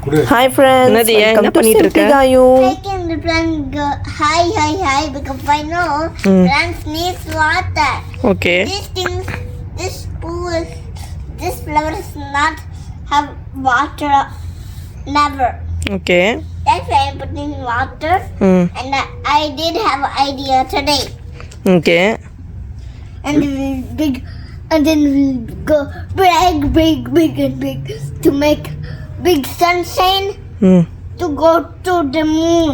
Hi friends, welcome to Simply Gayu. Taking the plant go high because I know plants needs water. Okay. This pool, this flower does not have water, never. Okay. That's why I'm putting water. And I did have an idea today. Okay. And then we'll go big to make big sunshine to go to the moon.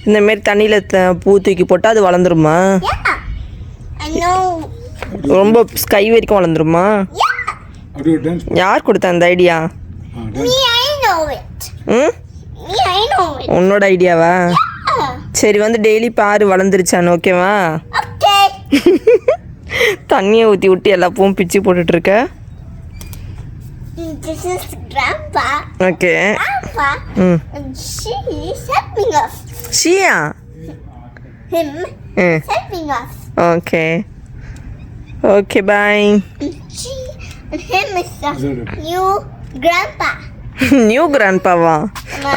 இந்த மாதிரி தண்ணியில் பூ தூக்கி போட்டால் அது வளர்ந்துருமா? Yeah, I know. ரொம்ப sky வரைக்கும் வளர்ந்துருமா? Yeah. யார் கொடுத்தா அந்த idea? Me, I know it. Me, I know it. உன்னோட ஐடியாவா? Yeah. சரி வந்து டெய்லி பாரு வளர்ந்துருச்சான்னு ஓகேவா? Okay. தண்ணியை ஊற்றி விட்டு எல்லா பூவும் பிச்சு போட்டுட்ருக்க. This is Grandpa. Okay. Grandpa. And she is helping us. ஷியா? Him helping us. Okay okay bye. She and him is the new Grandpa. New கிராண்ட்பாவா?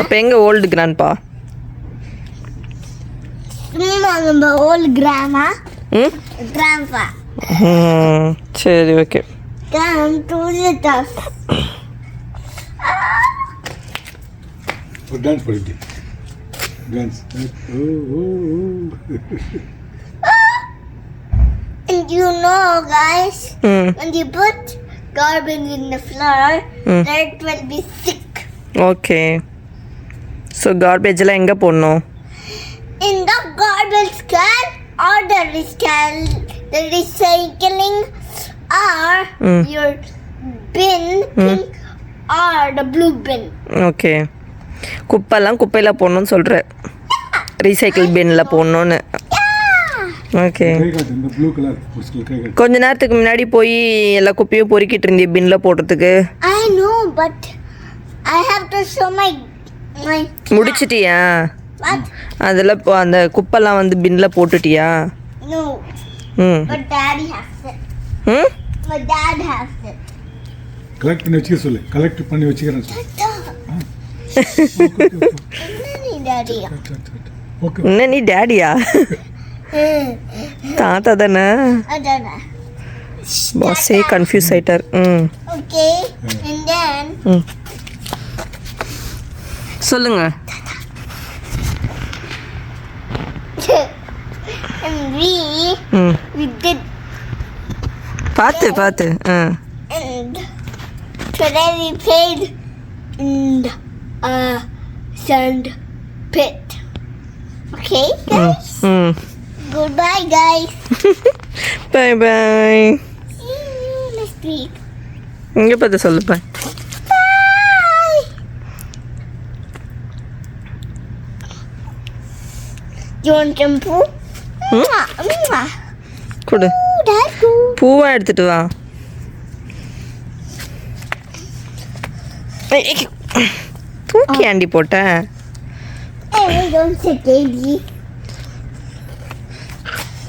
அப்போ எங்கே old grandpa? Remember old Grandma? Grandpa. சரி okay. Come to with us. Dance for it. Dance. And you know, guys, when you put garbage in the floor, that will be sick. Okay. So கார்பேஜெல்லாம் எங்கே போடணும்? In the garbage can or the recycling or your bin, pink or the blue bin. Okay. குப்பைலாம் குப்பையில் போடணும்னு சொல்கிற, recycle பின்னில் போடணுன்னு. Okay. Blue color. கொஞ்ச நேரத்துக்கு முன்னாடி போய் எல்லா குப்பையும் பொறுக்கிட்டு இருந்தே பின்னில் போடுறதுக்கு. I know, but I have to show my முடிச்சிட்டியா? what? அதில் அந்த குப்பைலாம் வந்து பின்னில் போட்டுட்டியா? No. But Daddy has it. My dad has it. Collect பண்ணி வச்சுக்க சொல்லு. கலெக்ட் பண்ணி வச்சுக்கிறேன் சொல்லு. Daddy. ஓகே. என்ன நீ டேடியா? தாத்தா தானே? I don't know. பாஸே கன்ஃபியூஸ் ஆயிட்டார். Okay, and then சொல்லுங்க. and we did. பார்த்து And today we played in a sand pit. Okay, guys. Goodbye, guys. Bye bye. See you next week. இங்கே பார்த்து சொல்லுப்பா. Bye. You want shampoo? கொடு. Oh, that's cool. பூவா எடுத்துட்டு வா. தூக்கி ஆண்டி போட்ட. Hey, don't say baby.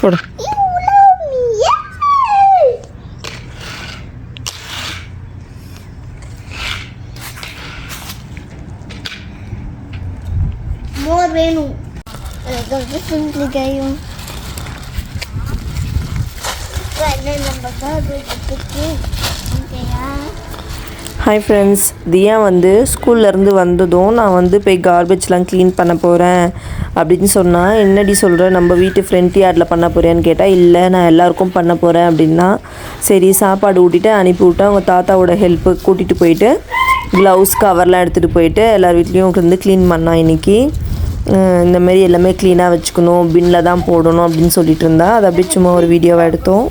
கொடு. You love me, yay! More வேணும். எனக்கு சிம்பிளி கையும். நம்ம garbage எடுத்துட்டு ஓகேயா? ஹாய் ஃப்ரெண்ட்ஸ், தியா வந்து ஸ்கூல்லேருந்து வந்ததும் நான் வந்து போய் கார்பேஜ்லாம் க்ளீன் பண்ண போகிறேன் அப்படின்னு சொன்னால், என்னடி சொல்கிற, நம்ம வீட்டு ஃப்ரண்ட் யார்டில் பண்ண போகிறேன்னு கேட்டால், இல்லை நான் எல்லாருக்கும் பண்ண போகிறேன் அப்படின்னா. சரி சாப்பாடு ஊட்டிட்டு அனுப்பிவிட்டு அவங்க தாத்தாவோட ஹெல்ப்பு கூட்டிகிட்டு போயிட்டு க்ளவுஸ் கவர்லாம் எடுத்துகிட்டு போயிட்டு எல்லார் வீட்லேயும் வந்து க்ளீன் பண்ணான். இன்றைக்கி இந்தமாரி எல்லாமே க்ளீனாக வச்சுக்கணும், பின்னில் தான் போடணும் அப்படின்னு சொல்லிட்டு இருந்தா. அதை அப்படியே சும்மா ஒரு வீடியோவாக எடுத்தோம்.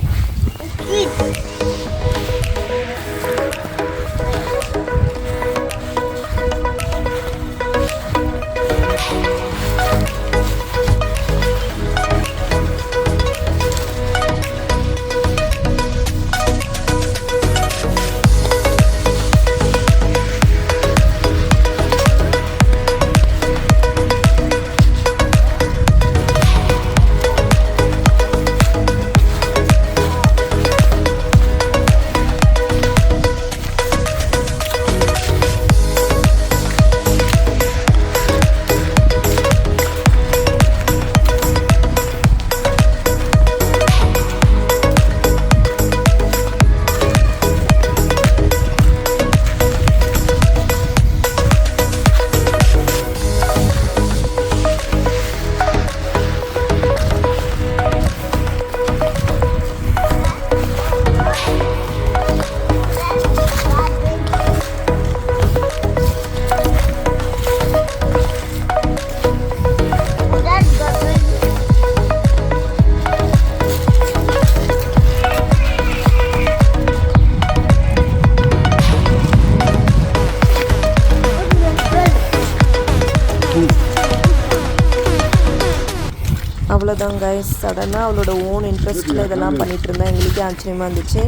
அவ்வளோதான் கைஸ். சடனாக அவளோட ஓன் இன்ட்ரெஸ்ட்டில் இதெல்லாம் பண்ணிகிட்டு இருந்தா எங்களுக்கே ஆச்சரியமாக இருந்துச்சு.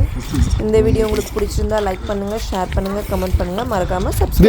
இந்த வீடியோ உங்களுக்கு பிடிச்சிருந்தா லைக் பண்ணுங்கள், ஷேர் பண்ணுங்கள், கமெண்ட் பண்ணுங்கள், மறக்காமல் சப்ஸ்கிரைப்